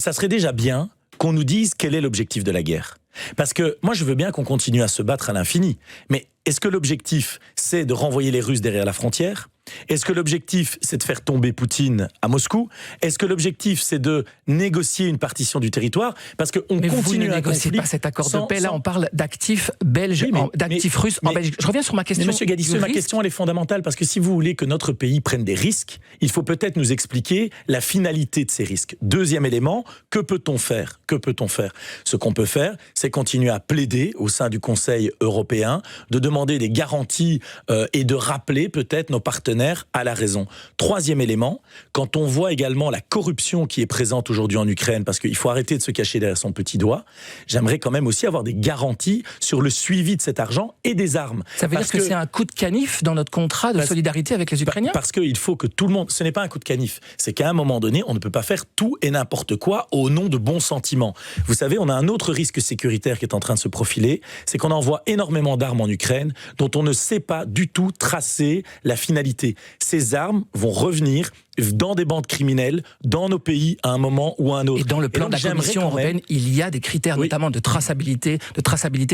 Ça serait déjà bien qu'on nous dise quel est l'objectif de la guerre. Parce que moi, je veux bien qu'on continue à se battre à l'infini. Mais est-ce que l'objectif, c'est de renvoyer les Russes derrière la frontière ? Est-ce que l'objectif, c'est de faire tomber Poutine à Moscou ? Est-ce que l'objectif, c'est de négocier une partition du territoire ? Parce qu'on continue vous ne un négociez conflit pas cet accord de paix. Là, on parle d'actifs belges, d'actifs russes en Belgique. Je reviens sur ma question. Mais monsieur Gadissou, ma question, elle est fondamentale. Parce que si vous voulez que notre pays prenne des risques, il faut peut-être nous expliquer la finalité de ces risques. Deuxième élément, que peut-on faire ? Ce qu'on peut faire, c'est continuer à plaider au sein du Conseil européen, de demander des garanties et de rappeler peut-être nos partenaires à la raison. Troisième élément, quand on voit également la corruption qui est présente aujourd'hui en Ukraine, parce qu'il faut arrêter de se cacher derrière son petit doigt, j'aimerais quand même aussi avoir des garanties sur le suivi de cet argent et des armes. Ça veut dire que c'est un coup de canif dans notre contrat de solidarité avec les Ukrainiens ? Parce qu'il faut que tout le monde... Ce n'est pas un coup de canif. C'est qu'à un moment donné, on ne peut pas faire tout et n'importe quoi au nom de bons sentiments. Vous savez, on a un autre risque sécuritaire qui est en train de se profiler, c'est qu'on envoie énormément d'armes en Ukraine dont on ne sait pas du tout tracer la finalité. Ces armes vont revenir dans des bandes criminelles, dans nos pays, à un moment ou à un autre. Et dans le plan de la Commission européenne, il y a des critères notamment de traçabilité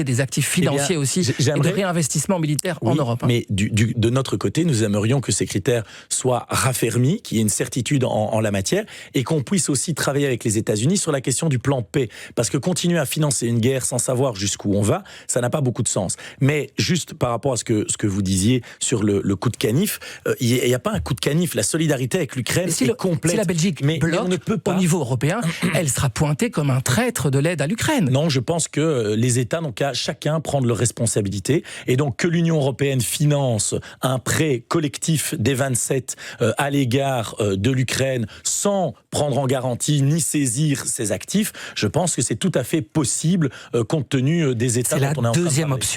des actifs financiers aussi, et de réinvestissement militaire en Europe. Mais de notre côté, nous aimerions que ces critères soient raffermis, qu'il y ait une certitude en la matière, et qu'on puisse aussi travailler avec les États-Unis sur la question du plan paix. Parce que continuer à financer une guerre sans savoir jusqu'où on va, ça n'a pas beaucoup de sens. Mais juste par rapport à ce que vous disiez sur le coup de canif, il n'y a pas un coup de canif. La solidarité avec l'Ukraine est complète. Si la Belgique bloque on ne peut pas... au niveau européen, elle sera pointée comme un traître de l'aide à l'Ukraine. Non, je pense que les États n'ont qu'à chacun prendre leurs responsabilités. Et donc que l'Union européenne finance un prêt collectif des 27 à l'égard de l'Ukraine sans prendre en garantie ni saisir ses actifs, je pense que c'est tout à fait possible compte tenu des États dont on est en train de parler. C'est la deuxième option.